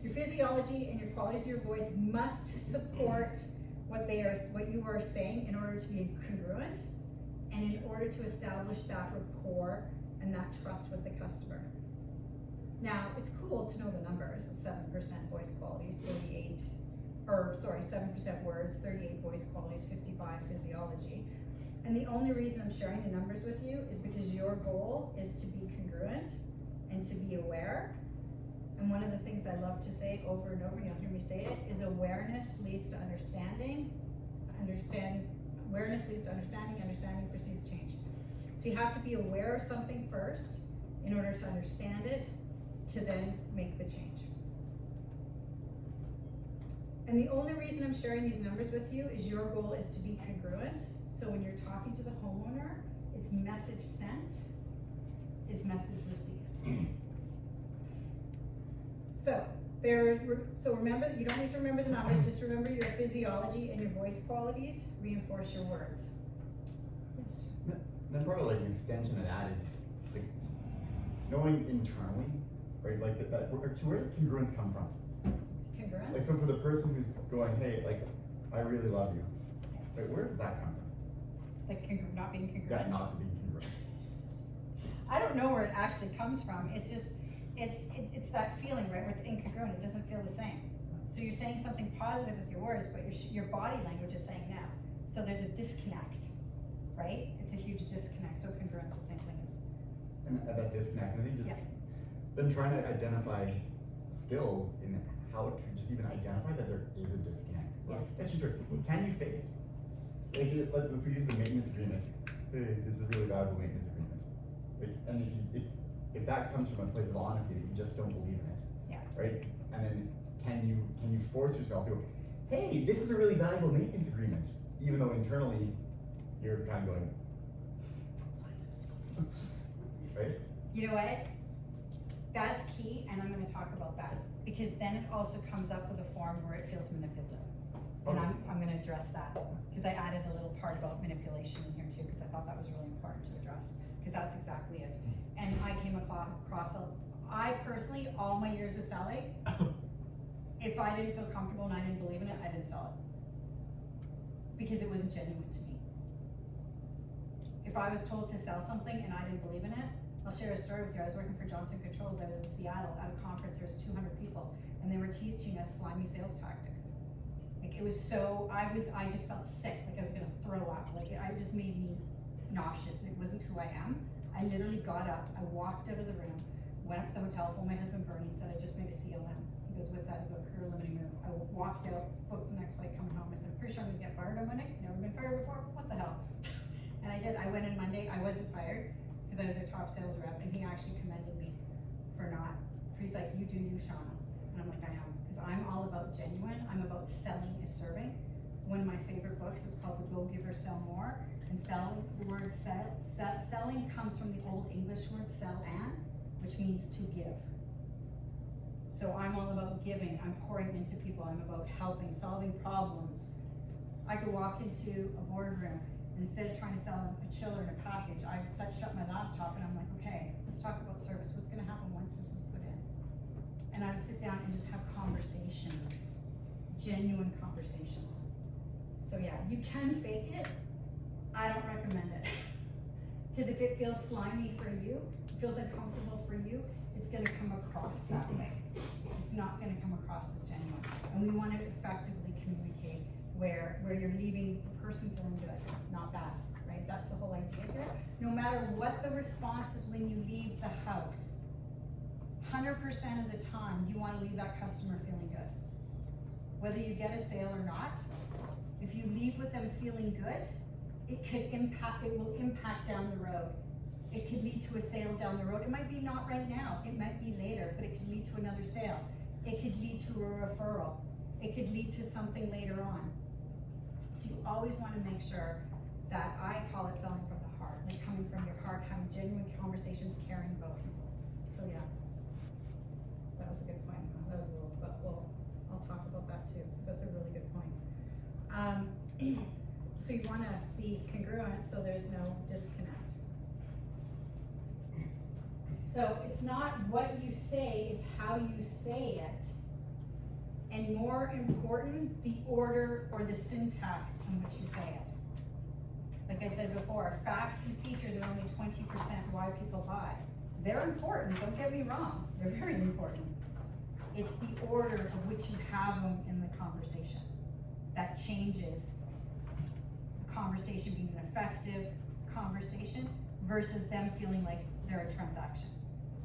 your physiology and your qualities of your voice must support what you are saying in order to be congruent and in order to establish that rapport and that trust with the customer. Now, it's cool to know the numbers. It's 7% voice qualities, 7% words, 38 voice qualities, 55 physiology. And the only reason I'm sharing the numbers with you is because your goal is to be congruent and to be aware. And one of the things I love to say over and over, and you'll hear me say it, is awareness leads to understanding. Awareness leads to understanding precedes change. So you have to be aware of something first in order to understand it, to then make the change. And the only reason I'm sharing these numbers with you is your goal is to be congruent. So when you're talking to the homeowner, it's message sent is message received. So So remember, you don't need to remember the numbers, just remember your physiology and your voice qualities reinforce your words. Yes. Then part of like an extension of that is like knowing internally, right? Like where does congruence come from? Congruence? Like so for the person who's going, hey, like I really love you, right? Where does that come from? Like not being congruent? That not being congruent. I don't know where it actually comes from. It's just, it's that feeling, right, where it's incongruent. It doesn't feel the same. So you're saying something positive with your words, but your body language is saying no. So there's a disconnect, right? It's a huge disconnect. So congruence is the same thing as. And that disconnect, I think just Yeah. then trying to identify skills in how to just even identify that there is a disconnect. Yes. That's just true. Can you fake it? Like if we use the maintenance agreement, hey, this is a really valuable maintenance agreement. Like, and if that comes from a place of honesty that you just don't believe in it, Yeah. right? And then can you force yourself to go, hey, this is a really valuable maintenance agreement, even though internally you're kind of going, sign this, right? You know what? That's key, and I'm gonna talk about that, because then it also comes up with a form where it feels manipulative. And Okay. I'm gonna address that, because I added a little part about manipulation in here too, because I thought that was really important to address, because that's exactly it. And I came across, I personally, all my years of selling, if I didn't feel comfortable and I didn't believe in it, I didn't sell it. Because it wasn't genuine to me. If I was told to sell something and I didn't believe in it, I'll share a story with you. I was working for Johnson Controls. I was in Seattle at a conference. There was 200 people, and they were teaching us slimy sales tactics. Like it was so, I just felt sick. Like I was gonna throw up. Like it just made me nauseous, and it wasn't who I am. I literally got up. I walked out of the room, went up to the hotel, phoned my husband Bernie, and said I just made a CLM. He goes, "What's that?" I go, "Career limiting move." I walked out, booked the next flight coming home. I said, "I'm pretty sure I'm gonna get fired on Monday. Never been fired before. What the hell?" And I did. I went in Monday. I wasn't fired, because I was their top sales rep, and he actually commended me for not. He's like, "You do you, Shauna," and I'm like, "I am," because I'm all about genuine. I'm about selling is serving. One of my favorite books is called The Go Giver, Sell More, and the word selling comes from the old English word sell an, which means to give. So I'm all about giving. I'm pouring into people. I'm about helping, solving problems. I could walk into a boardroom. Instead of trying to sell a chiller and a package, I would shut my laptop and I'm like, okay, let's talk about service. What's gonna happen once this is put in? And I would sit down and just have conversations, genuine conversations. So yeah, you can fake it. I don't recommend it. Because if it feels slimy for you, it feels uncomfortable for you, it's gonna come across that way. It's not gonna come across as genuine. And we wanna effectively communicate where you're leaving the person feeling good, not bad, right? That's the whole idea here. No matter what the response is when you leave the house, 100% of the time, you wanna leave that customer feeling good. Whether you get a sale or not, if you leave with them feeling good, it will impact down the road. It could lead to a sale down the road. It might be not right now, it might be later, but it could lead to another sale. It could lead to a referral. It could lead to something later on. So you always want to make sure that I call it selling from the heart, like coming from your heart, having genuine conversations, caring about people. So yeah, that was a good point. That was a little, but I'll talk about that too, because that's a really good point. So you want to be congruent so there's no disconnect. So it's not what you say, it's how you say it. And more important, the order or the syntax in which you say it. Like I said before, facts and features are only 20% why people buy. They're important, don't get me wrong, they're very important. It's the order of which you have them in the conversation that changes the conversation being an effective conversation versus them feeling like they're a transaction.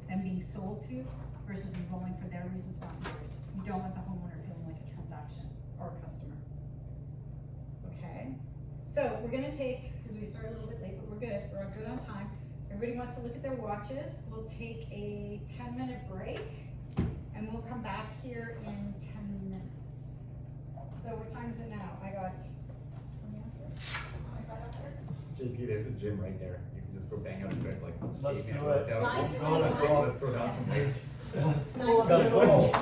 Them being sold to versus enrolling for their reasons, not yours. You don't want the homeowner feeling like a transaction or a customer. Okay, so we're gonna take, because we started a little bit late, but we're good on time. Everybody wants to look at their watches. We'll take a 10-minute break and we'll come back here in 10 minutes. So what time is it now? I got 20 after? JP, there's a gym right there. You can just go bang out a bit, like. Let's skate do man it. workout. Nine Let's to go, let's 21. throw down some weights. It's Full of 9:31. goals.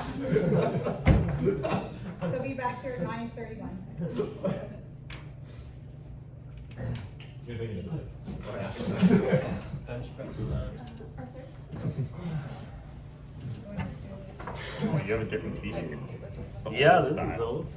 So be back here at 9:31. You're thinking about it. Bench press time. Arthur? Oh, you have a different t-shirt. It's the Yeah, old this is style. those.